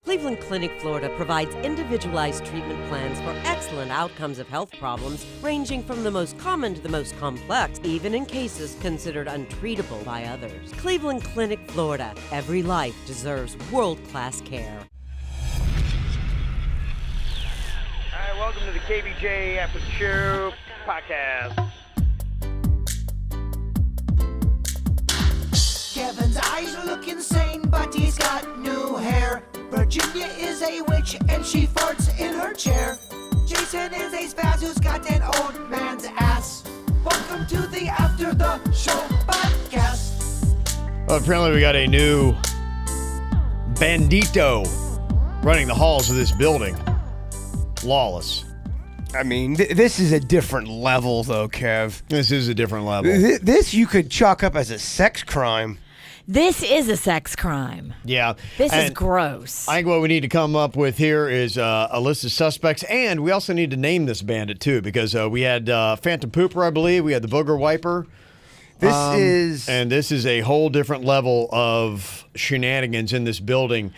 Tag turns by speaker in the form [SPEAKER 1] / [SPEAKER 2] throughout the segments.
[SPEAKER 1] Cleveland Clinic, Florida provides individualized treatment plans for excellent outcomes of health problems ranging from the most common to the most complex, even in cases considered untreatable by others. Cleveland Clinic, Florida. Every life deserves world-class care.
[SPEAKER 2] All right, welcome to the KVJ After the Show Podcast.
[SPEAKER 3] Kevin's eyes look insane, but he's got new hair. Virginia is a witch, and she farts in her chair. Jason is a spaz who's got an old man's ass. Welcome to the After the Show Podcast.
[SPEAKER 4] Well, apparently we got a new bandito running the halls of this building. Lawless.
[SPEAKER 5] I mean, this is a different level, though, Kev.
[SPEAKER 4] This is a different level.
[SPEAKER 5] This you could chalk up as a sex crime.
[SPEAKER 6] This is a sex crime.
[SPEAKER 4] Yeah.
[SPEAKER 6] This is gross.
[SPEAKER 4] I think what we need to come up with here is a list of suspects, and we also need to name this bandit, too, because we had Phantom Pooper, I believe. We had the Booger Wiper. And this is a whole different level of shenanigans in this building.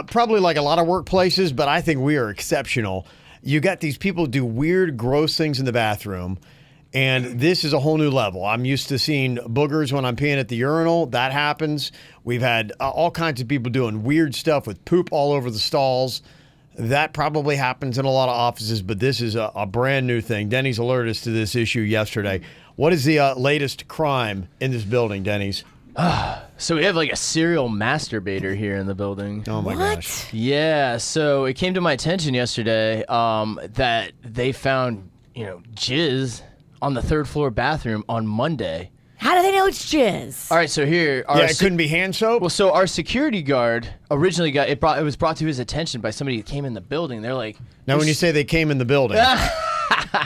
[SPEAKER 4] Probably like a lot of workplaces, but I think we are exceptional. You got these people who do weird, gross things in the bathroom, and this is a whole new level. I'm used to seeing boogers when I'm peeing at the urinal. That happens. We've had all kinds of people doing weird stuff with poop all over the stalls. That probably happens in a lot of offices, but this is a brand new thing. Denny's alerted us to this issue yesterday. What is the latest crime in this building, Denny's?
[SPEAKER 7] So we have like a serial masturbator here in the building.
[SPEAKER 4] Oh my gosh.
[SPEAKER 7] Yeah, so it came to my attention yesterday that they found, jizz on the third floor bathroom on Monday.
[SPEAKER 6] How do they know it's jizz?
[SPEAKER 7] All right, so here
[SPEAKER 4] it couldn't be hand soap?
[SPEAKER 7] Well, so our security guard originally it was brought to his attention by somebody that came in the building. They're like,
[SPEAKER 4] now when you say they came in the building.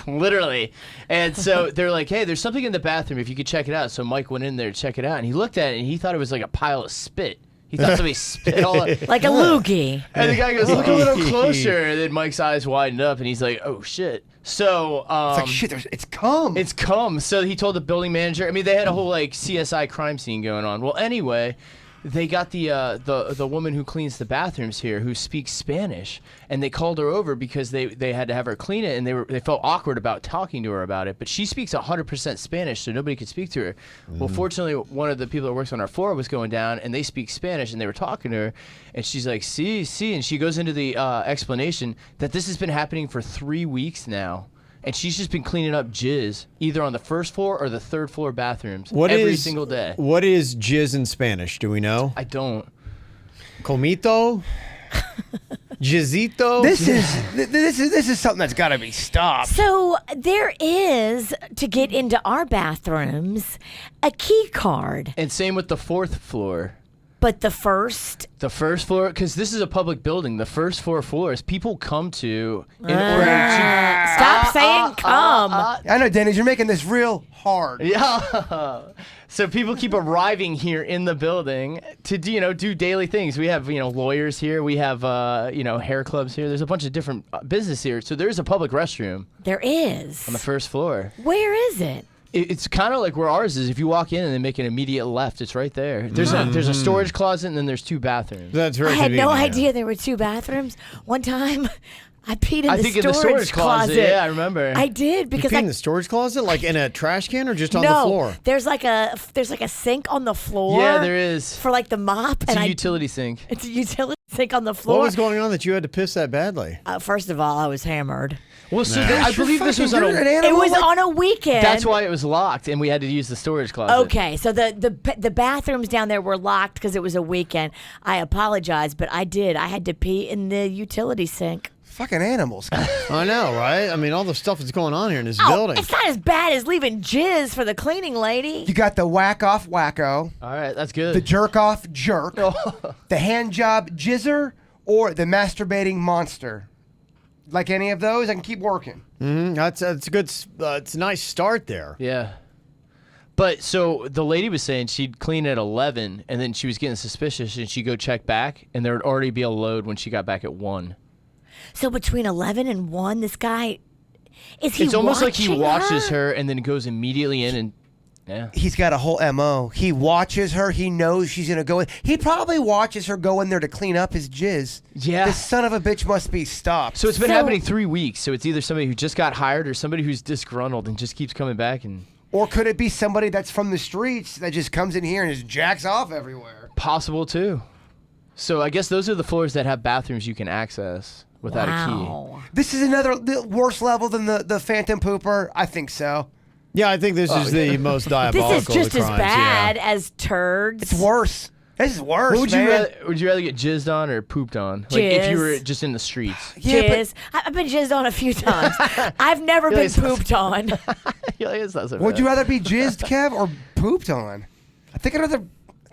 [SPEAKER 7] Literally. And so they're like, hey, there's something in the bathroom if you could check it out. So Mike went in there to check it out, and he looked at it, and he thought it was like a pile of spit. He thought somebody spit all over.
[SPEAKER 6] Like a loogie.
[SPEAKER 7] And the guy goes, look a little closer. And then Mike's eyes widened up, and he's like, oh, shit. So
[SPEAKER 5] it's like, shit, it's cum.
[SPEAKER 7] It's cum. So he told the building manager. I mean, they had a whole, like, CSI crime scene going on. Well, anyway, they got the woman who cleans the bathrooms here who speaks Spanish, and they called her over because they had to have her clean it, and they felt awkward about talking to her about it. But she speaks 100% Spanish, so nobody could speak to her. Well, fortunately, one of the people that works on our floor was going down, and they speak Spanish, and they were talking to her, and she's like, sí, and she goes into the explanation that this has been happening for 3 weeks now. And she's just been cleaning up jizz, either on the first floor or the third floor bathrooms every single day.
[SPEAKER 4] What is jizz in Spanish? Do we know?
[SPEAKER 7] I don't.
[SPEAKER 4] Comito? Jizzito?
[SPEAKER 5] This is something that's got to be stopped.
[SPEAKER 6] So there is, to get into our bathrooms, a key card.
[SPEAKER 7] And same with the fourth floor.
[SPEAKER 6] But the first
[SPEAKER 7] floor, because this is a public building, the first 4 floors, people come to in order to...
[SPEAKER 6] Stop saying come.
[SPEAKER 5] I know, Dennis, you're making this real hard.
[SPEAKER 7] Yeah. So people keep arriving here in the building to do daily things. We have, lawyers here. We have, hair clubs here. There's a bunch of different business here. So there's a public restroom.
[SPEAKER 6] There is.
[SPEAKER 7] On the first floor.
[SPEAKER 6] Where is it?
[SPEAKER 7] It's kind of like where ours is. If you walk in and then make an immediate left, it's right there. There's a storage closet, and then there's 2 bathrooms.
[SPEAKER 4] That's very
[SPEAKER 6] I had no
[SPEAKER 4] convenient.
[SPEAKER 6] idea there were 2 bathrooms. One time, I peed in
[SPEAKER 7] in the storage closet. Yeah, I remember.
[SPEAKER 6] I did
[SPEAKER 4] You
[SPEAKER 6] because
[SPEAKER 4] peed in the storage closet, like in a trash can, or just on the floor?
[SPEAKER 6] There's like a sink on the floor.
[SPEAKER 7] Yeah, there is.
[SPEAKER 6] For like the mop.
[SPEAKER 7] It's a utility sink.
[SPEAKER 6] It's a utility sink on the floor.
[SPEAKER 4] What was going on that you had to piss that badly?
[SPEAKER 6] First of all, I was hammered.
[SPEAKER 7] Well, so I believe this was on
[SPEAKER 6] It was on a weekend.
[SPEAKER 7] That's why it was locked, and we had to use the storage closet.
[SPEAKER 6] Okay, so the bathrooms down there were locked because it was a weekend. I apologize, but I did. I had to pee in the utility sink.
[SPEAKER 5] Fucking animals.
[SPEAKER 4] I know, right? I mean, all the stuff that's going on here in this building.
[SPEAKER 6] It's not as bad as leaving jizz for the cleaning lady.
[SPEAKER 5] You got the whack off wacko.
[SPEAKER 7] All right, that's good.
[SPEAKER 5] The jerk off jerk. The hand job jizzer, or the masturbating monster. Like any of those, I can keep working.
[SPEAKER 4] Mm-hmm. That's a good. It's a nice start there.
[SPEAKER 7] Yeah. But so the lady was saying she'd clean at 11, and then she was getting suspicious, and she'd go check back, and there would already be a load when she got back at 1.
[SPEAKER 6] So between 11 and 1, this guy, is he
[SPEAKER 7] It's almost like he
[SPEAKER 6] watching
[SPEAKER 7] watches her and then goes immediately in and Yeah.
[SPEAKER 5] He's got a whole MO. He watches her. He knows she's going to go in. He probably watches her go in there to clean up his jizz.
[SPEAKER 7] Yeah.
[SPEAKER 5] This son of a bitch must be stopped.
[SPEAKER 7] So it's been happening 3 weeks. So it's either somebody who just got hired or somebody who's disgruntled and just keeps coming back. And
[SPEAKER 5] Or could it be somebody that's from the streets that just comes in here and just jacks off everywhere?
[SPEAKER 7] possible too. So I guess those are the floors that have bathrooms you can access without a key.
[SPEAKER 5] This is another worse level than the Phantom Pooper? I think so.
[SPEAKER 4] Yeah, I think this is the most diabolical
[SPEAKER 6] This is just
[SPEAKER 4] of the
[SPEAKER 6] as
[SPEAKER 4] crimes,
[SPEAKER 6] bad
[SPEAKER 4] yeah.
[SPEAKER 6] as turds.
[SPEAKER 5] It's worse. This is worse,
[SPEAKER 7] What would you rather get jizzed on or pooped on? Like if you
[SPEAKER 6] Jizz.
[SPEAKER 7] were just in the streets.
[SPEAKER 6] Jizz. I've been jizzed on a few times. I've never been pooped on.
[SPEAKER 7] You're like, it's not so
[SPEAKER 5] Would
[SPEAKER 7] bad.
[SPEAKER 5] you rather be jizzed, Kev, or pooped on? I think I'd rather...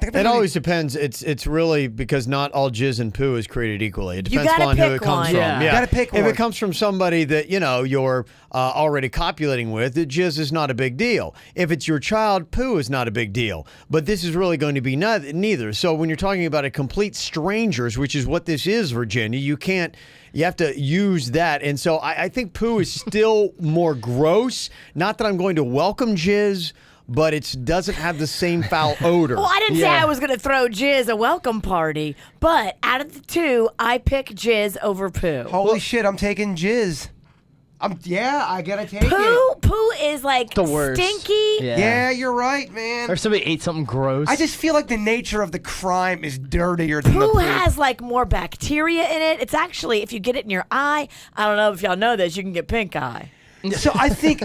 [SPEAKER 4] It always depends. It's really because not all jizz and poo is created equally. It
[SPEAKER 6] You
[SPEAKER 4] depends
[SPEAKER 6] gotta
[SPEAKER 4] on who
[SPEAKER 6] pick
[SPEAKER 4] it comes
[SPEAKER 6] one.
[SPEAKER 4] from.
[SPEAKER 7] Yeah.
[SPEAKER 5] You gotta pick
[SPEAKER 4] If
[SPEAKER 5] one.
[SPEAKER 4] it comes from somebody that you're already copulating with, the jizz is not a big deal. If it's your child, poo is not a big deal. But this is really going to be neither. So when you're talking about a complete strangers, which is what this is, Virginia, you have to use that. And so I think poo is still more gross. Not that I'm going to welcome jizz, but it doesn't have the same foul odor.
[SPEAKER 6] Well, I didn't say I was going to throw jizz a welcome party, but out of the two, I pick jizz over poo.
[SPEAKER 5] Holy shit, I'm taking jizz. I gotta take it.
[SPEAKER 6] Poo is like
[SPEAKER 7] The worst.
[SPEAKER 6] stinky.
[SPEAKER 5] Yeah, you're right, man.
[SPEAKER 7] Or if somebody ate something gross.
[SPEAKER 5] I just feel like the nature of the crime is dirtier than the
[SPEAKER 6] Poo
[SPEAKER 5] poop.
[SPEAKER 6] has like more bacteria in it. It's actually, if you get it in your eye, I don't know if y'all know this, you can get pink eye.
[SPEAKER 5] So I think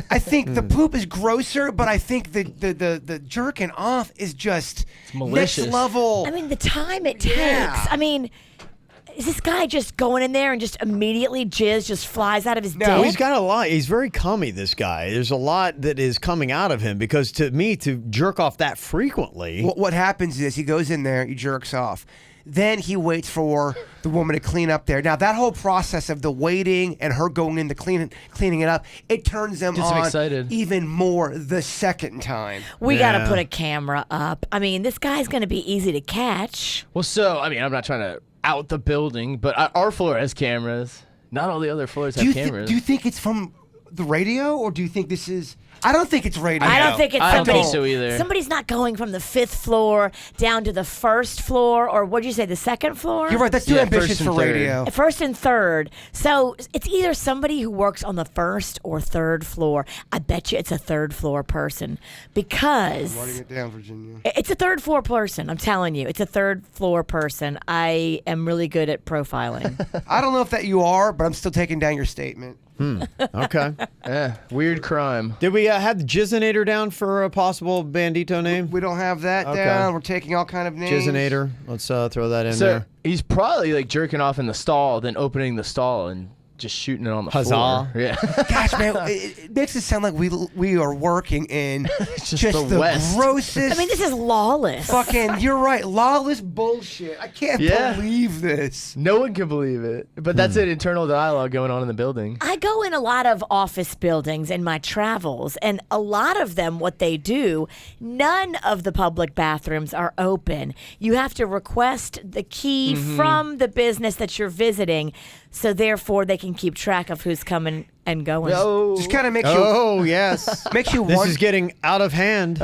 [SPEAKER 5] the poop is grosser, but I think the jerking off is just
[SPEAKER 7] malicious.
[SPEAKER 5] next level.
[SPEAKER 6] I mean, the time it takes.
[SPEAKER 5] Yeah.
[SPEAKER 6] I mean, is this guy just going in there and just immediately jizz just flies out of his
[SPEAKER 5] No,
[SPEAKER 6] dick?
[SPEAKER 4] He's got a lot. He's very cummy, this guy. There's a lot that is coming out of him because to me, to jerk off that frequently.
[SPEAKER 5] What happens is he goes in there, he jerks off. Then he waits for the woman to clean up there. Now, that whole process of the waiting and her going in to cleaning it up, it turns them
[SPEAKER 7] Gets them
[SPEAKER 5] on
[SPEAKER 7] excited.
[SPEAKER 5] even more the second time.
[SPEAKER 6] We got to
[SPEAKER 4] Yeah.
[SPEAKER 6] put a camera up. I mean, this guy's going to be easy to catch.
[SPEAKER 7] Well, so, I mean, I'm not trying to out the building, but our floor has cameras. Not all the other floors have cameras.
[SPEAKER 5] Do you think it's from the radio, or do you think this is... I don't think it's radio.
[SPEAKER 6] I don't think it's
[SPEAKER 7] I don't
[SPEAKER 6] somebody.
[SPEAKER 7] think so either.
[SPEAKER 6] Somebody's not going from the 5th floor down to the 1st floor, or what'd you say, the 2nd floor?
[SPEAKER 5] You're right, that's too
[SPEAKER 7] Yeah,
[SPEAKER 5] ambitious
[SPEAKER 7] first
[SPEAKER 5] for
[SPEAKER 7] and third.
[SPEAKER 5] radio.
[SPEAKER 6] 1st and 3rd. So it's either somebody who works on the 1st or 3rd floor. I bet you it's a 3rd floor person because
[SPEAKER 5] Writing it down, Virginia.
[SPEAKER 6] it's a 3rd floor person. I'm telling you, it's a 3rd floor person. I am really good at profiling.
[SPEAKER 5] I don't know if that you are, but I'm still taking down your statement.
[SPEAKER 4] Okay.
[SPEAKER 7] Weird crime.
[SPEAKER 4] Did we have the Jizzinator down for a possible bandito name?
[SPEAKER 5] We don't have that
[SPEAKER 4] Okay.
[SPEAKER 5] down. We're taking all kind of names.
[SPEAKER 4] Jizzinator. Let's throw that in
[SPEAKER 7] So
[SPEAKER 4] there.
[SPEAKER 7] he's probably like jerking off in the stall, then opening the stall and just shooting it on the
[SPEAKER 4] Huzzah.
[SPEAKER 7] floor. Yeah.
[SPEAKER 5] Gosh, man, it makes it sound like we are working in just
[SPEAKER 7] the
[SPEAKER 5] the
[SPEAKER 7] West.
[SPEAKER 5] grossest.
[SPEAKER 6] I mean, this is lawless.
[SPEAKER 5] fucking. You're right, lawless bullshit. I can't
[SPEAKER 7] Yeah.
[SPEAKER 5] believe this.
[SPEAKER 7] No one can believe it. But that's an internal dialogue going on in the building.
[SPEAKER 6] I go in a lot of office buildings in my travels, and a lot of them, what they do, none of the public bathrooms are open. You have to request the key from the business that you're visiting, so therefore they can keep track of who's coming and going.
[SPEAKER 7] No.
[SPEAKER 5] Just kind of makes you
[SPEAKER 4] Oh, yes.
[SPEAKER 5] makes you
[SPEAKER 4] This
[SPEAKER 5] wonder.
[SPEAKER 4] is getting out of hand.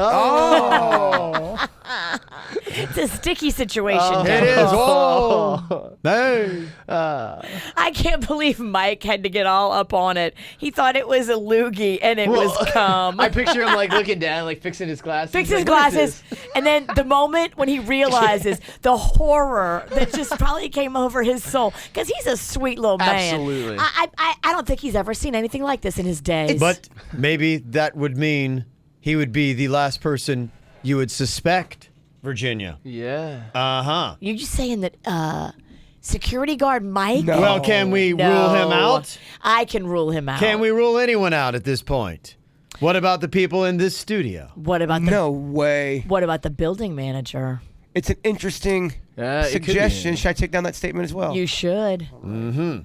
[SPEAKER 6] It's a sticky situation.
[SPEAKER 4] It
[SPEAKER 6] now.
[SPEAKER 4] is. Oh. Hey.
[SPEAKER 6] I can't believe Mike had to get all up on it. He thought it was a loogie, and it was cum.
[SPEAKER 7] I picture him like looking down, like fixing his glasses.
[SPEAKER 6] Fix his
[SPEAKER 7] Like, what is
[SPEAKER 6] glasses,
[SPEAKER 7] this?
[SPEAKER 6] and then the moment when he realizes the horror that just probably came over his soul, because he's a sweet little man.
[SPEAKER 7] Absolutely.
[SPEAKER 6] I don't think he's ever seen anything like this in his days.
[SPEAKER 4] But maybe that would mean he would be the last person you would suspect, Virginia.
[SPEAKER 7] Yeah.
[SPEAKER 4] Uh-huh.
[SPEAKER 6] You're just saying that security guard Mike?
[SPEAKER 5] No.
[SPEAKER 4] Well, can we
[SPEAKER 6] No.
[SPEAKER 4] rule him out?
[SPEAKER 6] I can rule him out.
[SPEAKER 4] Can we rule anyone out at this point? What about the people in this studio?
[SPEAKER 6] What about the
[SPEAKER 5] No way.
[SPEAKER 6] What about the building manager?
[SPEAKER 5] It's an interesting
[SPEAKER 7] it could be.
[SPEAKER 5] suggestion. Should I take down that statement as well?
[SPEAKER 6] You should. Mm-hmm.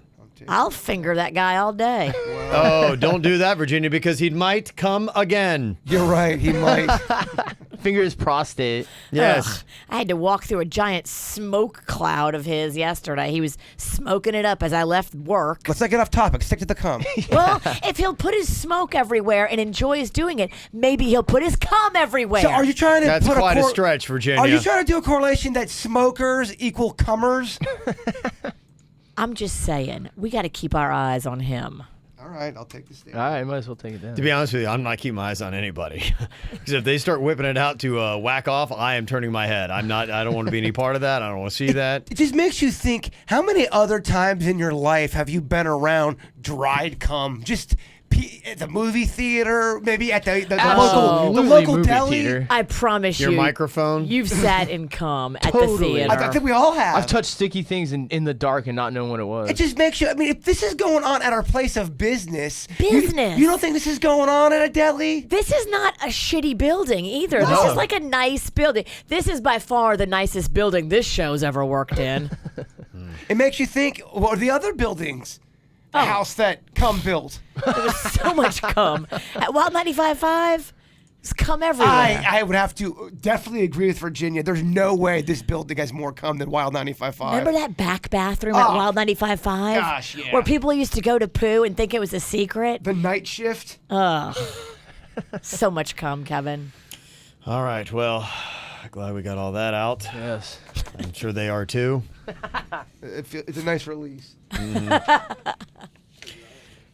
[SPEAKER 6] I'll finger that guy all day.
[SPEAKER 4] Oh, don't do that, Virginia, because he might come again.
[SPEAKER 5] You're right. He might.
[SPEAKER 7] Finger his prostate.
[SPEAKER 4] Yes.
[SPEAKER 6] Ugh, I had to walk through a giant smoke cloud of his yesterday. He was smoking it up as I left work.
[SPEAKER 5] Let's not get off topic. Stick to the cum.
[SPEAKER 6] Well, if he'll put his smoke everywhere and enjoys doing it, maybe he'll put his cum everywhere.
[SPEAKER 5] So are you trying to
[SPEAKER 4] That's
[SPEAKER 5] put
[SPEAKER 4] quite a stretch, Virginia.
[SPEAKER 5] Are you trying to do a correlation that smokers equal cummers?
[SPEAKER 6] I'm just saying, we got to keep our eyes on him.
[SPEAKER 5] All right, I'll take the stand.
[SPEAKER 7] All right, might as well take it down.
[SPEAKER 4] To be honest with you, I'm not keeping my eyes on anybody. Because if they start whipping it out to whack off, I am turning my head. I don't want to be any part of that. I don't want to see that.
[SPEAKER 5] It just makes you think, how many other times in your life have you been around dried cum? Just at the movie theater, maybe at the local
[SPEAKER 7] movie
[SPEAKER 5] deli.
[SPEAKER 7] theater.
[SPEAKER 6] I promise
[SPEAKER 4] Your
[SPEAKER 6] you.
[SPEAKER 4] microphone?
[SPEAKER 6] You've sat in cum at the
[SPEAKER 7] Totally.
[SPEAKER 6] theater.
[SPEAKER 5] I think we all have.
[SPEAKER 7] I've touched sticky things in the dark and not knowing what it was.
[SPEAKER 5] It just makes you. I mean, if this is going on at our place of business,
[SPEAKER 6] Business.
[SPEAKER 5] you don't think this is going on at a deli?
[SPEAKER 6] This is not a shitty building either. This is like a nice building. This is by far the nicest building this show's ever worked in.
[SPEAKER 5] It makes you think. What are the other buildings? A house that cum built.
[SPEAKER 6] There was so much cum. At Wild 95.5, there's cum everywhere.
[SPEAKER 5] I would have to definitely agree with Virginia. There's no way this building has more cum than Wild 95.5.
[SPEAKER 6] Remember that back bathroom at Wild 95.5?
[SPEAKER 5] Gosh, yeah.
[SPEAKER 6] Where people used to go to poo and think it was a secret?
[SPEAKER 5] The night shift?
[SPEAKER 6] So much cum, Kevin.
[SPEAKER 4] All right. Well, glad we got all that out.
[SPEAKER 7] yes.
[SPEAKER 4] I'm sure they are too.
[SPEAKER 5] It's a nice release.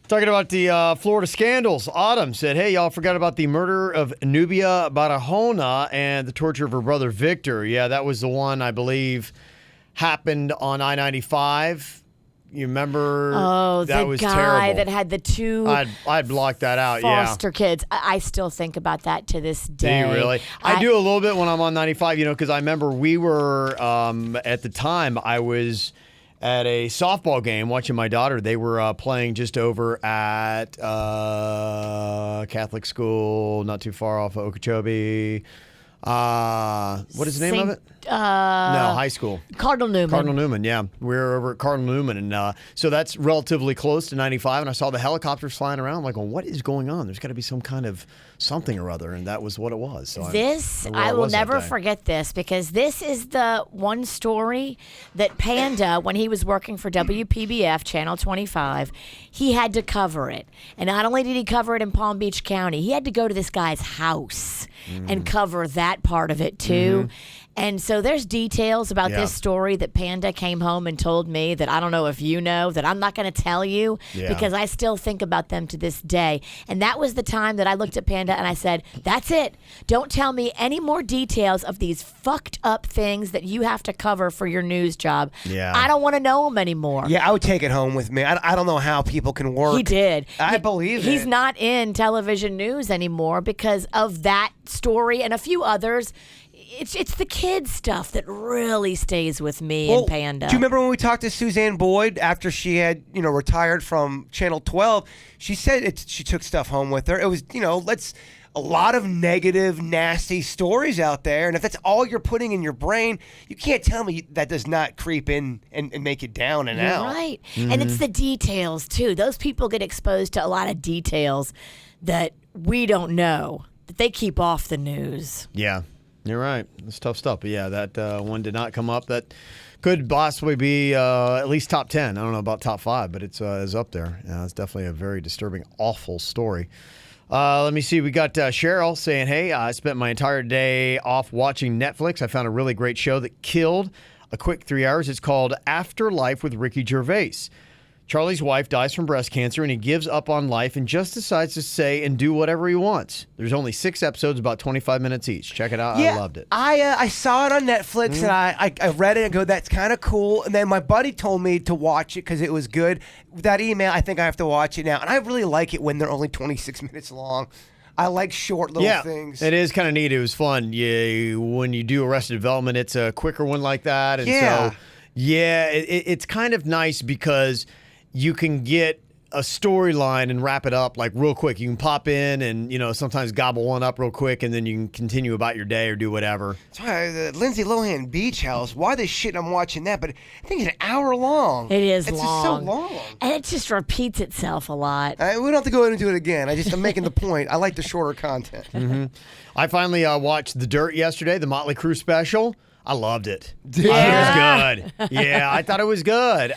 [SPEAKER 4] Talking about the Florida scandals, Autumn said, hey, y'all forgot about the murder of Nubia Barahona and the torture of her brother Victor. Yeah, that was the one, I believe, happened on I-95. You remember?
[SPEAKER 6] Oh,
[SPEAKER 4] that
[SPEAKER 6] the
[SPEAKER 4] was
[SPEAKER 6] guy
[SPEAKER 4] terrible.
[SPEAKER 6] that had the two
[SPEAKER 4] I'd block that out,
[SPEAKER 6] foster kids. I still think about that to this day.
[SPEAKER 4] Do you really? I do a little bit when I'm on 95, because I remember we were, at the time, I was at a softball game watching my daughter. They were playing just over at Catholic school, not too far off of Okeechobee. What is the name of it? No, high school.
[SPEAKER 6] Cardinal Newman.
[SPEAKER 4] Cardinal Newman, yeah. We were over at Cardinal Newman, and so that's relatively close to 95, and I saw the helicopters flying around. I'm like, well, what is going on? There's got to be some kind of something or other, and that was what it was. So
[SPEAKER 6] I will never forget this, because this is the one story that Panda, when he was working for WPBF Channel 25, he had to cover it. And not only did he cover it in Palm Beach County, he had to go to this guy's house and cover that part of it too. And so there's details about this story that Panda came home and told me that I don't know if you know, that I'm not going to tell you because I still think about them to this day. And that was the time that I looked at Panda and I said, that's it. Don't tell me any more details of these fucked up things that you have to cover for your news job.
[SPEAKER 4] Yeah.
[SPEAKER 6] I don't want to know them anymore.
[SPEAKER 5] Yeah, I would take it home with me. I don't know how people can work.
[SPEAKER 6] He did.
[SPEAKER 5] I believe
[SPEAKER 6] He's
[SPEAKER 5] it.
[SPEAKER 6] not in television news anymore because of that story and a few others. It's the kids stuff that really stays with me and Panda.
[SPEAKER 5] Do you remember when we talked to Suzanne Boyd after she had, retired from Channel 12? She said she took stuff home with her. It was, a lot of negative, nasty stories out there. And if that's all you're putting in your brain, you can't tell me that does not creep in and make it down and out.
[SPEAKER 6] You're right. And it's the details, too. Those people get exposed to a lot of details that we don't know, that they keep off the news.
[SPEAKER 4] Yeah. You're right. It's tough stuff. But yeah, that one did not come up. That could possibly be at least top 10. I don't know about top 5, but it's up there. Yeah, it's definitely a very disturbing, awful story. Let me see. We got Cheryl saying, hey, I spent my entire day off watching Netflix. I found a really great show that killed a quick 3 hours. It's called Afterlife with Ricky Gervais. Charlie's wife dies from breast cancer, and he gives up on life and just decides to say and do whatever he wants. There's only 6 episodes, about 25 minutes each. Check it out.
[SPEAKER 5] Yeah,
[SPEAKER 4] I loved it.
[SPEAKER 5] I saw it on Netflix, and I read it and go, that's kind of cool. And then my buddy told me to watch it because it was good. That email, I think I have to watch it now. And I really like it when they're only 26 minutes long. I like short little things.
[SPEAKER 4] It is kind of neat. It was fun. Yeah, when you do Arrested Development, it's a quicker one like that. And so, it's kind of nice because you can get a storyline and wrap it up like real quick. You can pop in and sometimes gobble one up real quick, and then you can continue about your day or do whatever.
[SPEAKER 5] That's why the Lindsay Lohan Beach House. Why the shit I'm watching that? But I think it's an hour long.
[SPEAKER 6] It is
[SPEAKER 5] it's
[SPEAKER 6] long.
[SPEAKER 5] Just so long.
[SPEAKER 6] And it just repeats itself a lot.
[SPEAKER 5] We don't have to go in and do it again. I'm making the point. I like the shorter content.
[SPEAKER 4] Mm-hmm. I finally watched The Dirt yesterday, the Motley Crue special. I loved it.
[SPEAKER 5] Yeah.
[SPEAKER 4] It was good. Yeah, I thought it was good.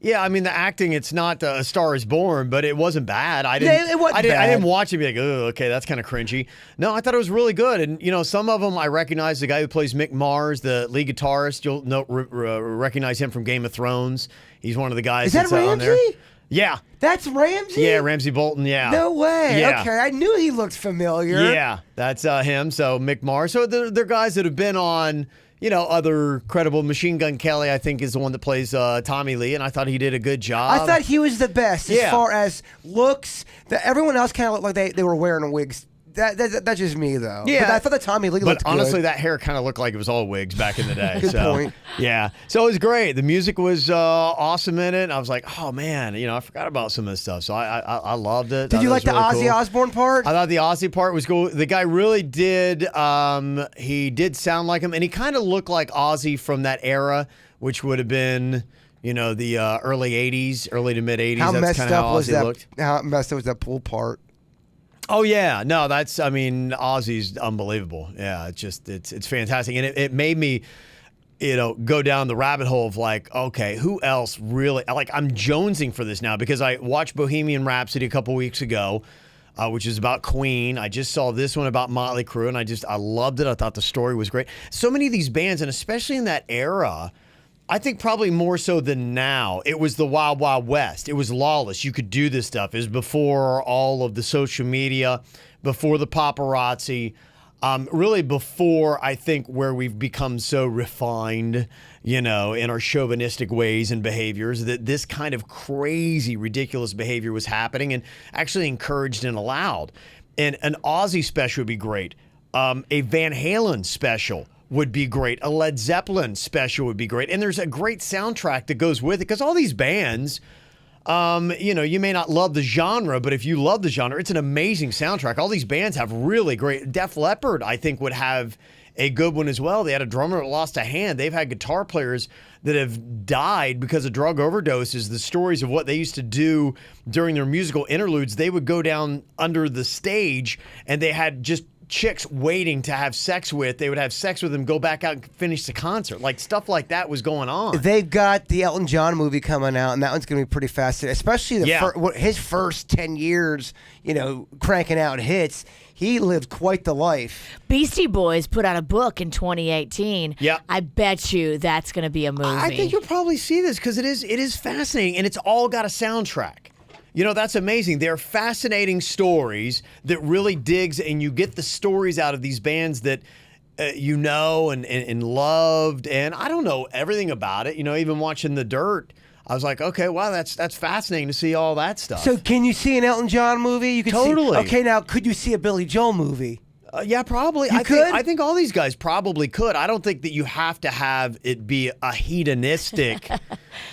[SPEAKER 4] The acting, it's not A Star Is Born, but it wasn't bad.
[SPEAKER 5] It wasn't
[SPEAKER 4] I
[SPEAKER 5] bad.
[SPEAKER 4] didn't watch it and be like, oh, okay, that's kind of cringy. No, I thought it was really good. And, some of them I recognize the guy who plays Mick Mars, the lead guitarist. You'll recognize him from Game of Thrones. He's one of the guys
[SPEAKER 5] Is that
[SPEAKER 4] that's on there.
[SPEAKER 5] Ramsey?
[SPEAKER 4] Yeah.
[SPEAKER 5] That's Ramsey?
[SPEAKER 4] Yeah, Ramsey Bolton, yeah.
[SPEAKER 5] No way.
[SPEAKER 4] Yeah.
[SPEAKER 5] Okay, I knew he looked familiar.
[SPEAKER 4] Yeah, that's him. So Mick Mars. So they're guys that have been on, other credible. Machine Gun Kelly, I think, is the one that plays Tommy Lee, and I thought he did a good job.
[SPEAKER 5] I thought he was the best as
[SPEAKER 4] Yeah.
[SPEAKER 5] far as looks. Everyone else kind of looked like they were wearing wigs. That's just me, though.
[SPEAKER 4] Yeah.
[SPEAKER 5] But I thought that Tommy Lee looked
[SPEAKER 4] But honestly,
[SPEAKER 5] good.
[SPEAKER 4] that hair kind of looked like it was all wigs back in the day.
[SPEAKER 5] Good
[SPEAKER 4] so,
[SPEAKER 5] point.
[SPEAKER 4] Yeah. So it was great. The music was awesome in it. I was like, oh, man, I forgot about some of this stuff. So I loved it.
[SPEAKER 5] Did you like the Ozzy
[SPEAKER 4] cool.
[SPEAKER 5] Osbourne part?
[SPEAKER 4] I thought the Ozzy part was cool. The guy really did, he did sound like him. And he kind of looked like Ozzy from that era, which would have been, the early 80s, early to mid 80s.
[SPEAKER 5] How
[SPEAKER 4] That's
[SPEAKER 5] messed
[SPEAKER 4] kind of
[SPEAKER 5] up
[SPEAKER 4] how
[SPEAKER 5] was
[SPEAKER 4] Ozzy
[SPEAKER 5] that?
[SPEAKER 4] looked.
[SPEAKER 5] How messed up was that pool part?
[SPEAKER 4] Oh yeah, no, Ozzy's unbelievable. Yeah, it's fantastic, and it made me, go down the rabbit hole of like, okay, who else really? Like, I'm jonesing for this now because I watched Bohemian Rhapsody a couple weeks ago, which is about Queen. I just saw this one about Motley Crue, and I loved it. I thought the story was great. So many of these bands, and especially in that era. I think probably more so than now. It was the Wild Wild West. It was lawless. You could do this stuff. It was before all of the social media, before the paparazzi, really before, I think, where we've become so refined, in our chauvinistic ways and behaviors, that this kind of crazy, ridiculous behavior was happening and actually encouraged and allowed. And an Ozzy special would be great. A Van Halen special would be great. A Led Zeppelin special would be great. And there's a great soundtrack that goes with it because all these bands, you may not love the genre, but if you love the genre, it's an amazing soundtrack. All these bands have really great. Def Leppard, I think, would have a good one as well. They had a drummer that lost a hand. They've had guitar players that have died because of drug overdoses. The stories of what they used to do during their musical interludes, they would go down under the stage and they had just chicks waiting to have sex with. They would have sex with them, go back out and finish the concert. Like, stuff like that was going on.
[SPEAKER 5] They've got the Elton John movie coming out, and that one's going to be pretty fascinating. Especially his first 10 years, cranking out hits. He lived quite the life.
[SPEAKER 6] Beastie Boys put out a book in 2018.
[SPEAKER 4] Yeah.
[SPEAKER 6] I bet you that's going to be a movie.
[SPEAKER 4] I think you'll probably see this because it is fascinating, and it's all got a soundtrack. That's amazing. They're fascinating stories that really digs, and you get the stories out of these bands that and loved, and I don't know everything about it. Even watching The Dirt, I was like, okay, wow, that's fascinating to see all that stuff.
[SPEAKER 5] So can you see an Elton John movie? You could
[SPEAKER 4] Totally.
[SPEAKER 5] Okay, now could you see a Billy Joel movie?
[SPEAKER 4] Yeah, probably. I think all these guys probably could. I don't think that you have to have it be a hedonistic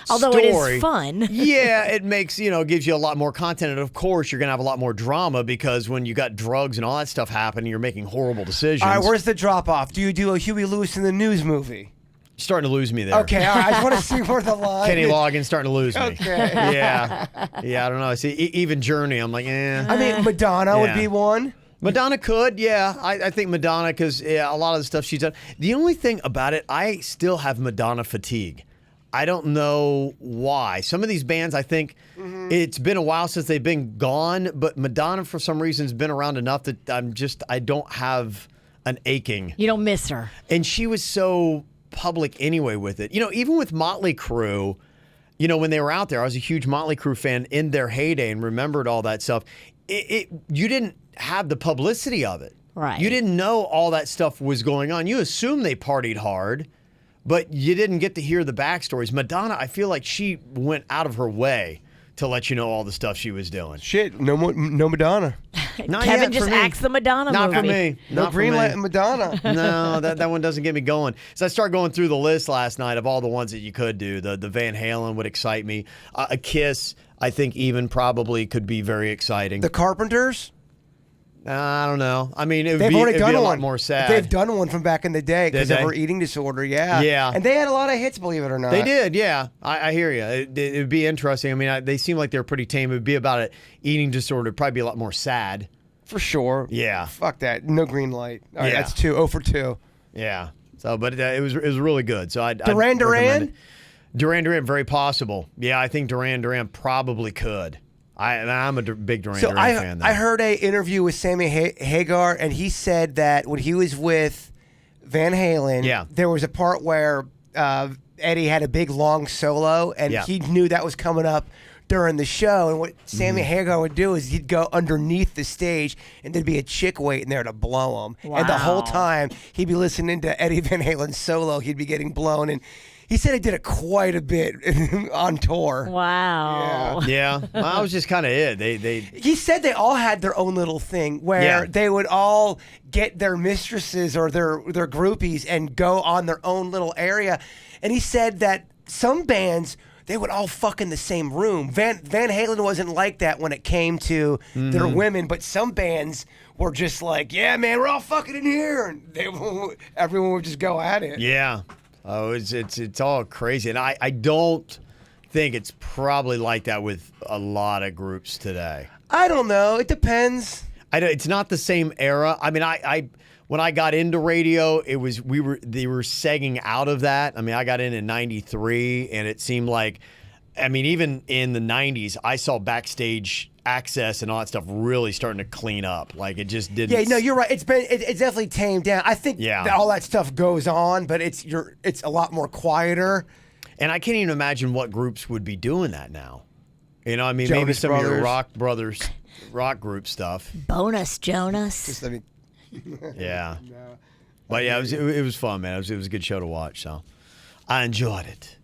[SPEAKER 6] Although
[SPEAKER 4] story.
[SPEAKER 6] it is fun.
[SPEAKER 4] Yeah, it makes, gives you a lot more content. And of course, you're going to have a lot more drama because when you got drugs and all that stuff happening, you're making horrible decisions.
[SPEAKER 5] All right, where's the drop off? Do you do a Huey Lewis in the News movie?
[SPEAKER 4] You're starting to lose me there.
[SPEAKER 5] Okay, all right. I just want to see where the line
[SPEAKER 4] Kenny
[SPEAKER 5] is.
[SPEAKER 4] Loggins starting to lose me.
[SPEAKER 5] Okay.
[SPEAKER 4] Yeah, I don't know. See, even Journey, I'm like,
[SPEAKER 5] I mean, Madonna would be one.
[SPEAKER 4] Madonna could, yeah. I think Madonna, because a lot of the stuff she's done. The only thing about it, I still have Madonna fatigue. I don't know why. Some of these bands, I think it's been a while since they've been gone, but Madonna, for some reason, has been around enough that I don't have an aching.
[SPEAKER 6] You don't miss her.
[SPEAKER 4] And she was so public anyway with it. Even with Motley Crue, when they were out there, I was a huge Motley Crue fan in their heyday and remembered all that stuff. You didn't have the publicity of it.
[SPEAKER 6] Right.
[SPEAKER 4] You didn't know all that stuff was going on. You assumed they partied hard, but you didn't get to hear the backstories. Madonna, I feel like she went out of her way to let you know all the stuff she was doing.
[SPEAKER 5] Shit, no Madonna.
[SPEAKER 4] Not
[SPEAKER 6] Kevin
[SPEAKER 4] yet
[SPEAKER 6] just
[SPEAKER 4] for me.
[SPEAKER 6] axed the Madonna
[SPEAKER 4] Not
[SPEAKER 6] movie.
[SPEAKER 4] for me.
[SPEAKER 5] No
[SPEAKER 4] Not for me.
[SPEAKER 5] Greenlight and Madonna.
[SPEAKER 4] No, that one doesn't get me going. So I started going through the list last night of all the ones that you could do. The Van Halen would excite me. A Kiss. I think even probably could be very exciting.
[SPEAKER 5] The Carpenters?
[SPEAKER 4] I don't know. I mean,
[SPEAKER 5] They've
[SPEAKER 4] it'd
[SPEAKER 5] already
[SPEAKER 4] be
[SPEAKER 5] done
[SPEAKER 4] a
[SPEAKER 5] one.
[SPEAKER 4] lot more sad.
[SPEAKER 5] They've done one from back in the day because
[SPEAKER 4] Did
[SPEAKER 5] of
[SPEAKER 4] they?
[SPEAKER 5] her eating disorder. Yeah.
[SPEAKER 4] Yeah.
[SPEAKER 5] And they had a lot of hits, believe it or not.
[SPEAKER 4] They did, yeah. I hear you. It would be interesting. I mean, they seem like they're pretty tame. It would be about an eating disorder. It'd probably be a lot more sad.
[SPEAKER 5] For sure.
[SPEAKER 4] Yeah.
[SPEAKER 5] Fuck that. No green light. All right,
[SPEAKER 4] Yeah.
[SPEAKER 5] that's 2. 0 for 2.
[SPEAKER 4] Yeah. So, but it was really good. So I'd
[SPEAKER 5] Duran
[SPEAKER 4] recommend
[SPEAKER 5] Duran?
[SPEAKER 4] it. Duran Duran, very possible. Yeah, I think Duran Duran probably could. I'm a big Duran Duran fan. Though.
[SPEAKER 5] I heard a interview with Sammy Hagar, and he said that when he was with Van Halen, there was a part where Eddie had a big long solo, and he knew that was coming up during the show. And what Sammy Hagar would do is he'd go underneath the stage, and there'd be a chick waiting there to blow him.
[SPEAKER 6] Wow.
[SPEAKER 5] And the whole time he'd be listening to Eddie Van Halen's solo, he'd be getting blown. And he said he did it quite a bit on tour.
[SPEAKER 6] Wow.
[SPEAKER 4] Yeah, well, that was just kind of it.
[SPEAKER 5] He said they all had their own little thing where they would all get their mistresses or their groupies and go on their own little area. And he said that some bands, they would all fuck in the same room. Van Halen wasn't like that when it came to their women, but some bands were just like, yeah, man, we're all fucking in here. And everyone would just go at it.
[SPEAKER 4] Yeah. Oh, it's all crazy. And I don't think it's probably like that with a lot of groups today.
[SPEAKER 5] I don't know. It depends.
[SPEAKER 4] It's not the same era. I mean, I when I got into radio, they were segging out of that. I mean, I got in '93, and it seemed like, I mean, even in the '90s, I saw backstage access and all that stuff really starting to clean up. Like, it just didn't.
[SPEAKER 5] Yeah, no, you're right. It's definitely tamed down. I think that all that stuff goes on, but it's a lot more quieter.
[SPEAKER 4] And I can't even imagine what groups would be doing that now. You know, I mean, maybe
[SPEAKER 5] Jonas
[SPEAKER 4] some of your
[SPEAKER 5] Brothers.
[SPEAKER 4] rock group stuff.
[SPEAKER 6] Bonus Jonas.
[SPEAKER 4] Yeah. But yeah, it was fun, man. It was a good show to watch, so I enjoyed it.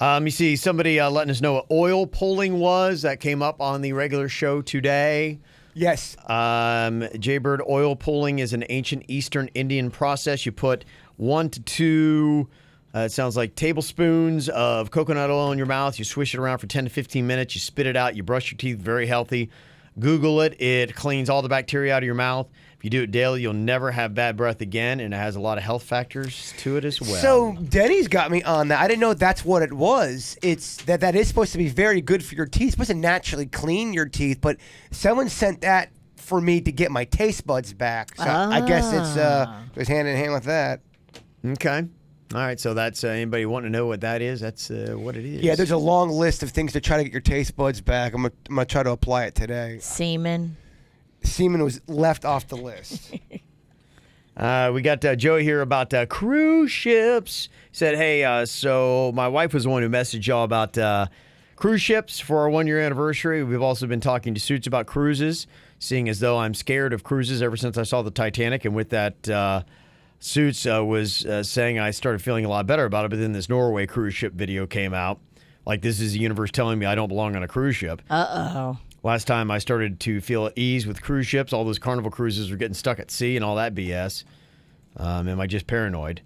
[SPEAKER 4] You see somebody letting us know what oil pulling was. That came up on the regular show today.
[SPEAKER 5] Yes.
[SPEAKER 4] Jaybird, oil pulling is an ancient Eastern Indian process. You put 1 to 2, it sounds like tablespoons of coconut oil in your mouth. You swish it around for 10 to 15 minutes. You spit it out. You brush your teeth. Very healthy. Google it. It cleans all the bacteria out of your mouth. If you do it daily, you'll never have bad breath again, and it has a lot of health factors to it as well.
[SPEAKER 5] So Denny's got me on that. I didn't know that's what it was. It's that is supposed to be very good for your teeth. It's supposed to naturally clean your teeth, but someone sent that for me to get my taste buds back. So I guess it goes hand in hand with that.
[SPEAKER 4] Okay. All right, so that's anybody wanting to know what that is? That's what it is.
[SPEAKER 5] Yeah, there's a long list of things to try to get your taste buds back. I'm gonna try to apply it today.
[SPEAKER 6] Semen
[SPEAKER 5] was left off the list.
[SPEAKER 4] We got Joey here about cruise ships. He said, hey, so my wife was the one who messaged y'all about cruise ships for our 1-year anniversary. We've also been talking to Suits about cruises, seeing as though I'm scared of cruises ever since I saw the Titanic. And with that, Suits was saying I started feeling a lot better about it, but then this Norway cruise ship video came out. Like, this is the universe telling me I don't belong on a cruise ship.
[SPEAKER 6] Uh-oh.
[SPEAKER 4] Last time I started to feel at ease with cruise ships, all those Carnival cruises were getting stuck at sea and all that BS. Am I just paranoid?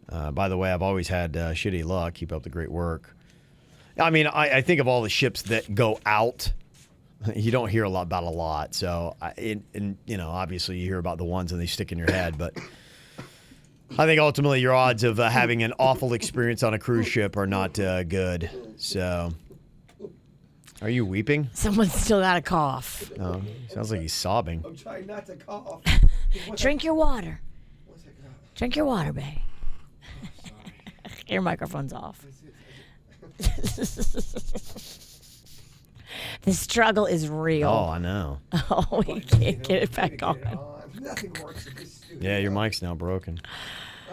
[SPEAKER 4] By the way, I've always had shitty luck. Keep up the great work. I mean, I think of all the ships that go out. You don't hear about a lot. So, obviously you hear about the ones and they stick in your head. But I think ultimately your odds of having an awful experience on a cruise ship are not good. So... Are you weeping?
[SPEAKER 6] Someone's still got a cough.
[SPEAKER 4] Oh, sounds like he's sobbing.
[SPEAKER 5] I'm trying not to cough.
[SPEAKER 6] Drink your water. Drink your water, babe. Your microphone's off. The struggle is real.
[SPEAKER 4] Oh, I know.
[SPEAKER 6] Oh, we can't get it back on.
[SPEAKER 5] Nothing works in this studio.
[SPEAKER 4] Yeah, your mic's now broken.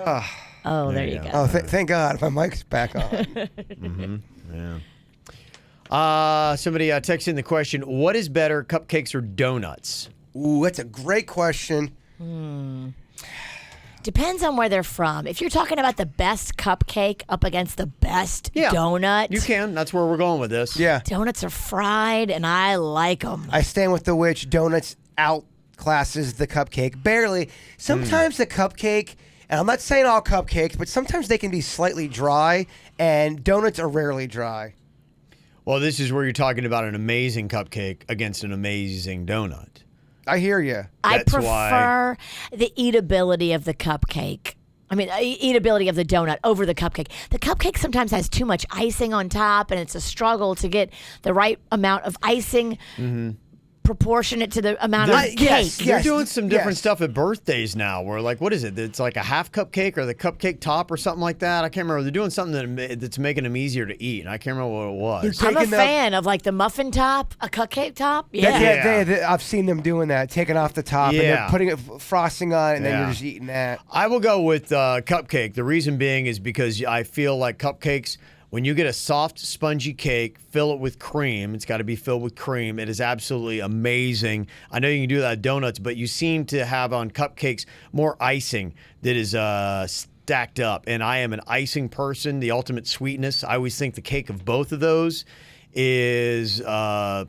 [SPEAKER 6] Oh, there you go.
[SPEAKER 5] Oh, thank God, my mic's back on.
[SPEAKER 4] Mm-hmm. Yeah. Somebody texted in the question, what is better, cupcakes or donuts?
[SPEAKER 5] Ooh, that's a great question.
[SPEAKER 6] Depends on where they're from. If you're talking about the best cupcake up against the best donut.
[SPEAKER 4] You can. That's where we're going with this.
[SPEAKER 5] Yeah.
[SPEAKER 6] Donuts are fried, and I like them.
[SPEAKER 5] I stand with the witch. Donuts outclasses the cupcake. Barely. Sometimes the cupcake, and I'm not saying all cupcakes, but sometimes they can be slightly dry, and donuts are rarely dry.
[SPEAKER 4] Well, this is where you're talking about an amazing cupcake against an amazing donut.
[SPEAKER 5] I hear you.
[SPEAKER 6] I
[SPEAKER 4] That's
[SPEAKER 6] prefer the eatability of the cupcake. I mean, eatability of the donut over the cupcake. The cupcake sometimes has too much icing on top, and it's a struggle to get the right amount of icing proportionate to the amount of cake.
[SPEAKER 5] Yes,
[SPEAKER 4] They're doing some different stuff at birthdays now where, like, what is it? It's like a half cupcake or the cupcake top or something like that. I can't remember. They're doing something that's making them easier to eat, and I can't remember what it was.
[SPEAKER 6] I'm a fan of, like, the muffin top, a cupcake top.
[SPEAKER 5] I've seen them doing that, taking off the top and they're putting frosting on it, and then you're just eating that.
[SPEAKER 4] I will go with cupcake. The reason being is because I feel like cupcakes, when you get a soft, spongy cake, fill it with cream. It's got to be filled with cream. It is absolutely amazing. I know you can do that at donuts, but you seem to have on cupcakes more icing that is stacked up. And I am an icing person, the ultimate sweetness. I always think the cake of both of those is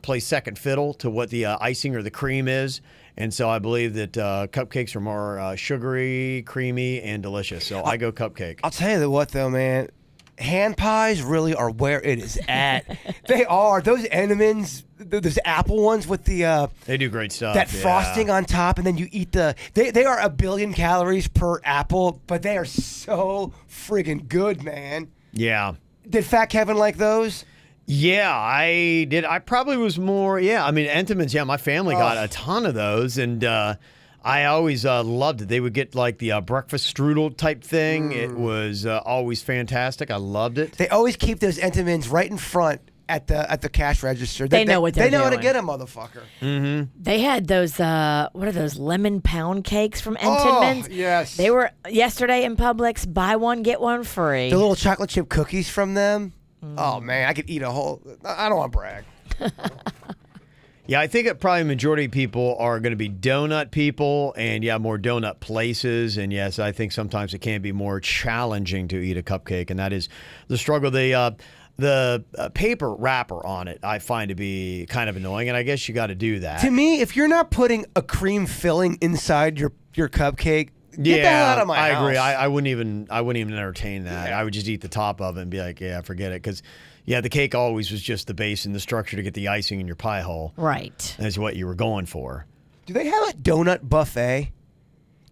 [SPEAKER 4] plays second fiddle to what the icing or the cream is. And so I believe that cupcakes are more sugary, creamy, and delicious. So I go cupcake.
[SPEAKER 5] I'll tell you what, though, man. Hand pies really are where it is at. They are. Those Entenmann's, those apple ones with the...
[SPEAKER 4] they do great stuff.
[SPEAKER 5] That frosting on top, and then you eat the... They are 1 billion calories per apple, but they are so friggin' good, man.
[SPEAKER 4] Yeah.
[SPEAKER 5] Did Fat Kevin like those?
[SPEAKER 4] Yeah, I did. I probably was more... Yeah, I mean, Entenmann's, my family got a ton of those, and... I always loved it. They would get like the breakfast strudel type thing. It was always fantastic. I loved it.
[SPEAKER 5] They always keep those Entenmann's right in front at the cash register.
[SPEAKER 6] They know what they're
[SPEAKER 5] doing. They know how to
[SPEAKER 6] doing.
[SPEAKER 5] get a motherfucker.
[SPEAKER 4] Mm-hmm.
[SPEAKER 6] They had those, what are those, lemon pound cakes from Entenmann's?
[SPEAKER 5] Oh, yes.
[SPEAKER 6] They were yesterday in Publix, buy one, get one free.
[SPEAKER 5] The little chocolate chip cookies from them. Oh, man, I could eat a whole... I don't want to brag.
[SPEAKER 4] Yeah, I think that probably majority of people are going to be donut people and, more donut places. And, yes, I think sometimes it can be more challenging to eat a cupcake, and that is the struggle. The paper wrapper on it I find to be kind of annoying, and I guess you got to do that.
[SPEAKER 5] To me, if you're not putting a cream filling inside your cupcake, get the hell out of my house.
[SPEAKER 4] I agree. I wouldn't even entertain that. I would just eat the top of it and be like, forget it, because... Yeah, the cake always was just the base and the structure to get the icing in your pie hole.
[SPEAKER 6] Right.
[SPEAKER 4] That's what you were going for.
[SPEAKER 5] Do they have a donut buffet?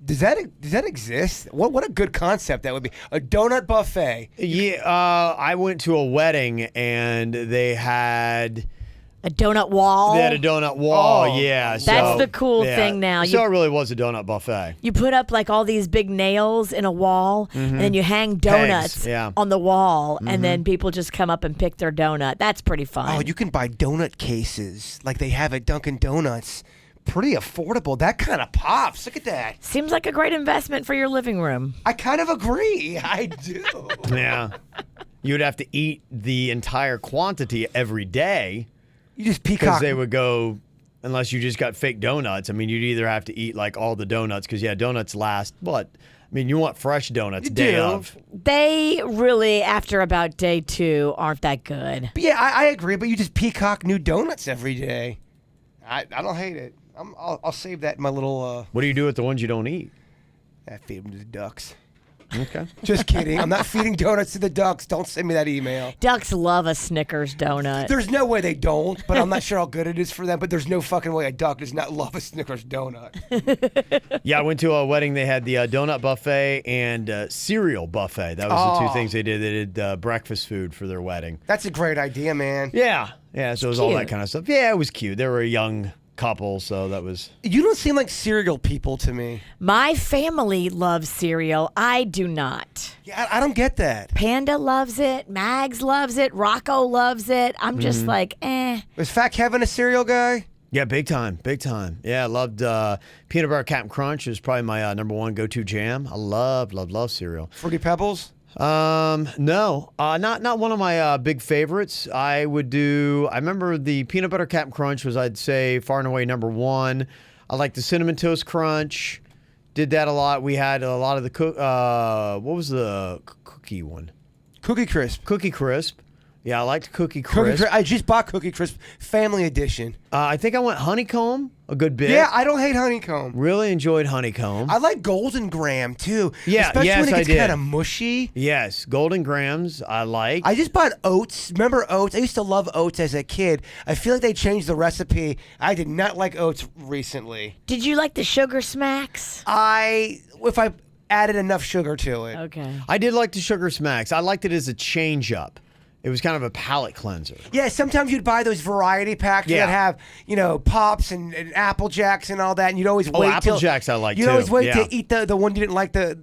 [SPEAKER 5] Does that exist? What a good concept that would be. A donut buffet.
[SPEAKER 4] Yeah, I went to a wedding and they had...
[SPEAKER 6] A donut wall?
[SPEAKER 4] They had a donut wall, yeah.
[SPEAKER 6] That's the cool thing now.
[SPEAKER 4] So it really was a donut buffet.
[SPEAKER 6] You put up like all these big nails in a wall, and then you hang donuts on the wall, and then people just come up and pick their donut. That's pretty fun.
[SPEAKER 5] Oh, you can buy donut cases like they have at Dunkin' Donuts. Pretty affordable. That kind of pops. Look at that.
[SPEAKER 6] Seems like a great investment for your living room.
[SPEAKER 5] I kind of agree. I do.
[SPEAKER 4] Yeah. You would have to eat the entire quantity every day.
[SPEAKER 5] You just peacock.
[SPEAKER 4] Because they would go, unless you just got fake donuts. I mean, you'd either have to eat like all the donuts, because donuts last, what? I mean, you want fresh donuts day of.
[SPEAKER 6] They really, after about day 2, aren't that good.
[SPEAKER 5] But yeah, I agree, but you just peacock new donuts every day. I don't hate it. I'll save that in my little...
[SPEAKER 4] What do you do with the ones you don't eat?
[SPEAKER 5] I feed them to the ducks.
[SPEAKER 4] Okay.
[SPEAKER 5] Just kidding. I'm not feeding donuts to the ducks. Don't send me that email.
[SPEAKER 6] Ducks love a Snickers donut.
[SPEAKER 5] There's no way they don't, but I'm not sure how good it is for them. But there's no fucking way a duck does not love a Snickers donut.
[SPEAKER 4] Yeah, I went to a wedding. They had the donut buffet and cereal buffet. That was the two things they did. They did breakfast food for their wedding.
[SPEAKER 5] That's a great idea, man.
[SPEAKER 4] Yeah. Yeah, so it was all that kind of stuff. Yeah, it was cute. They were a young couple, so that was...
[SPEAKER 5] You don't seem like cereal people to me.
[SPEAKER 6] My family loves cereal. I do not.
[SPEAKER 5] Yeah, I don't get that.
[SPEAKER 6] Panda loves it. Mags loves it. Rocco loves it. I'm just like, eh.
[SPEAKER 5] Was Fat Kevin a cereal guy?
[SPEAKER 4] Yeah, big time. Yeah, I loved peanut butter Captain Crunch. It was probably my number one go-to jam. I love cereal.
[SPEAKER 5] Fruity Pebbles?
[SPEAKER 4] No, not one of my big favorites. I remember the peanut butter Captain Crunch was, I'd say, far and away number one. I like the Cinnamon Toast Crunch. Did that a lot. We had a lot of the what was the cookie one?
[SPEAKER 5] Cookie Crisp.
[SPEAKER 4] Cookie Crisp. Yeah, I liked Cookie Crisp.
[SPEAKER 5] I just bought Cookie Crisp Family Edition.
[SPEAKER 4] I think I went Honeycomb a good bit.
[SPEAKER 5] Yeah, I don't hate Honeycomb.
[SPEAKER 4] Really enjoyed Honeycomb.
[SPEAKER 5] I like Golden Graham too.
[SPEAKER 4] Yeah,
[SPEAKER 5] especially
[SPEAKER 4] yes,
[SPEAKER 5] when it
[SPEAKER 4] I
[SPEAKER 5] gets
[SPEAKER 4] did.
[SPEAKER 5] kind of mushy.
[SPEAKER 4] Yes, Golden Grahams I like.
[SPEAKER 5] I just bought oats. Remember oats? I used to love oats as a kid. I feel like they changed the recipe. I did not like oats recently.
[SPEAKER 6] Did you like the Sugar Smacks?
[SPEAKER 5] If I added enough sugar to it.
[SPEAKER 6] Okay.
[SPEAKER 4] I did like the Sugar Smacks. I liked it as a change-up. It was kind of a palate cleanser.
[SPEAKER 5] Yeah, sometimes you'd buy those variety packs that have, Pops and Apple Jacks and all that, and you'd always wait
[SPEAKER 4] Apple Jacks I like
[SPEAKER 5] you'd
[SPEAKER 4] too.
[SPEAKER 5] always wait
[SPEAKER 4] Yeah.
[SPEAKER 5] to eat the one you didn't like the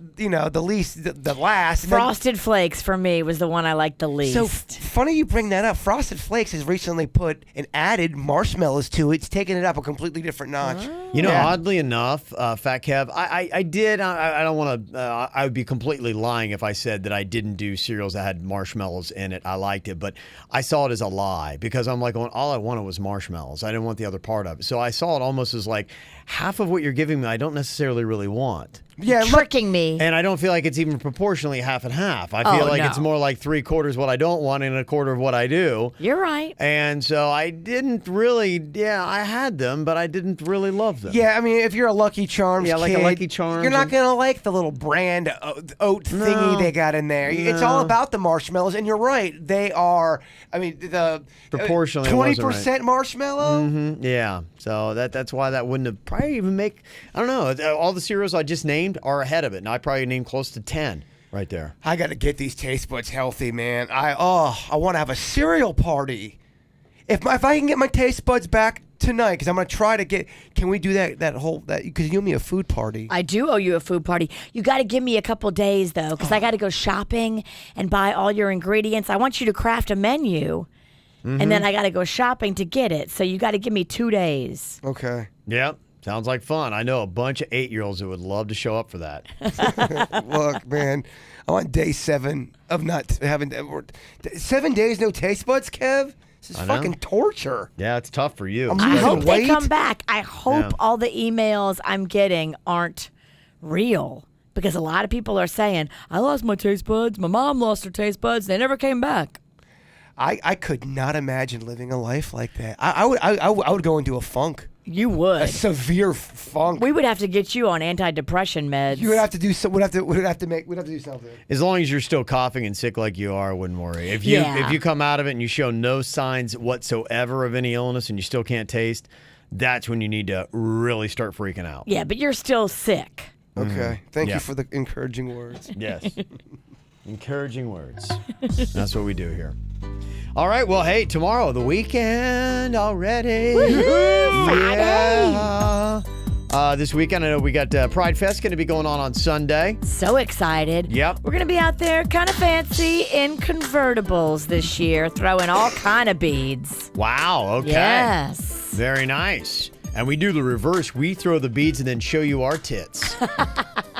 [SPEAKER 5] least, the last. And then-
[SPEAKER 6] Frosted Flakes for me was the one I liked the least.
[SPEAKER 5] So funny you bring that up. Frosted Flakes has recently put and added marshmallows to it. It's taken it up a completely different notch.
[SPEAKER 4] You know,
[SPEAKER 5] Yeah.
[SPEAKER 4] oddly enough, Fat Kev, I did. I don't want to. I would be completely lying if I said that I didn't do cereals that had marshmallows in it. I liked it, but I saw it as a lie because I'm like, all I wanted was marshmallows. I didn't want the other part of it. So I saw it almost as like half of what you're giving me, I don't necessarily really want.
[SPEAKER 5] Yeah,
[SPEAKER 6] tricking me.
[SPEAKER 4] And I don't feel like it's even proportionally half and half. I feel
[SPEAKER 6] Oh,
[SPEAKER 4] like
[SPEAKER 6] no.
[SPEAKER 4] it's more like 3/4 what I don't want and 1/4 of what I do.
[SPEAKER 6] You're right.
[SPEAKER 4] And so I didn't really, I had them, but I didn't really love them.
[SPEAKER 5] Yeah, I mean, if you're a Lucky Charms
[SPEAKER 4] Yeah, like a
[SPEAKER 5] kid,
[SPEAKER 4] Lucky Charms
[SPEAKER 5] you're not
[SPEAKER 4] and-
[SPEAKER 5] going to like the little brand oat thingy they got in there. It's all about the marshmallows, and you're right. They are, the
[SPEAKER 4] Proportionally, it wasn't
[SPEAKER 5] 20% marshmallow.
[SPEAKER 4] Yeah, so that's why that wouldn't have probably even make. I don't know. All the cereals I just named are ahead of it, and I probably named close to 10 right there.
[SPEAKER 5] I got to get these taste buds healthy, man. I want to have a cereal party. If I can get my taste buds back tonight, because I'm gonna try to get. Can we do that because you owe me a food party.
[SPEAKER 6] I do owe you a food party. You got to give me a couple days though, because I got to go shopping and buy all your ingredients. I want you to craft a menu, and then I got to go shopping to get it. So you got to give me 2 days.
[SPEAKER 5] Okay.
[SPEAKER 4] Yep, sounds like fun. I know a bunch of 8-year-olds that would love to show up for that.
[SPEAKER 5] Look, man, I'm on day 7 of not having 7 days no taste buds, Kev. This is
[SPEAKER 4] I know.
[SPEAKER 5] fucking torture.
[SPEAKER 4] Yeah, it's tough for you.
[SPEAKER 6] I
[SPEAKER 5] losing
[SPEAKER 6] hope they
[SPEAKER 5] weight.
[SPEAKER 6] come back. I hope
[SPEAKER 4] Yeah.
[SPEAKER 6] all the emails I'm getting aren't real. Because a lot of people are saying, I lost my taste buds. My mom lost her taste buds. They never came back.
[SPEAKER 5] I could not imagine living a life like that. I would go into a funk,
[SPEAKER 6] You
[SPEAKER 5] a
[SPEAKER 6] would.
[SPEAKER 5] severe funk.
[SPEAKER 6] We would have to get you on antidepressant meds.
[SPEAKER 5] You would have to do so. We'd have to do something.
[SPEAKER 4] As long as you're still coughing and sick like you are, I wouldn't worry. If you come out of it and you show no signs whatsoever of any illness and you still can't taste, that's when you need to really start freaking out.
[SPEAKER 6] Yeah, but you're still sick.
[SPEAKER 5] Okay. Thank
[SPEAKER 4] Yeah.
[SPEAKER 5] you for the encouraging words.
[SPEAKER 4] Yes. Encouraging words. That's what we do here. All right. Well, hey, tomorrow, the weekend already. Yeah. This weekend, I know we got Pride Fest going to be going on Sunday.
[SPEAKER 6] So excited.
[SPEAKER 4] Yep.
[SPEAKER 6] We're going to be out there kind of fancy in convertibles this year, throwing all kind of beads.
[SPEAKER 4] Wow. Okay.
[SPEAKER 6] Yes.
[SPEAKER 4] Very nice. And we do the reverse. We throw the beads and then show you our tits.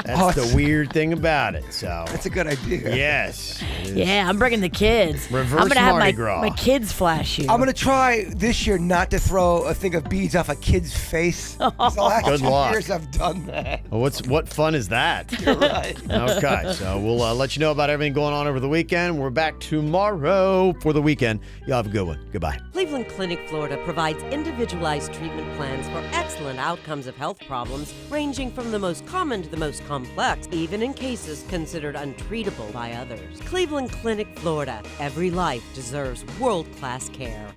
[SPEAKER 4] That's the weird thing about it. So
[SPEAKER 5] That's a good idea.
[SPEAKER 4] yes. it is.
[SPEAKER 6] Yeah, I'm bringing the kids.
[SPEAKER 4] Reverse
[SPEAKER 6] I'm gonna have
[SPEAKER 4] Mardi
[SPEAKER 6] my,
[SPEAKER 4] Gras.
[SPEAKER 6] my kids flash you.
[SPEAKER 5] I'm gonna try this year not to throw a thing of beads off a kid's face. The last
[SPEAKER 4] Good
[SPEAKER 5] 2
[SPEAKER 4] luck.
[SPEAKER 5] years I've done that.
[SPEAKER 4] Well, what fun is that?
[SPEAKER 5] You're right.
[SPEAKER 4] Okay, so we'll let you know about everything going on over the weekend. We're back tomorrow for the weekend. Y'all have a good one. Goodbye.
[SPEAKER 1] Cleveland Clinic, Florida provides individualized treatment plans for excellent outcomes of health problems ranging from the most common to the most complex, even in cases considered untreatable by others. Cleveland Clinic, Florida. Every life deserves world-class care.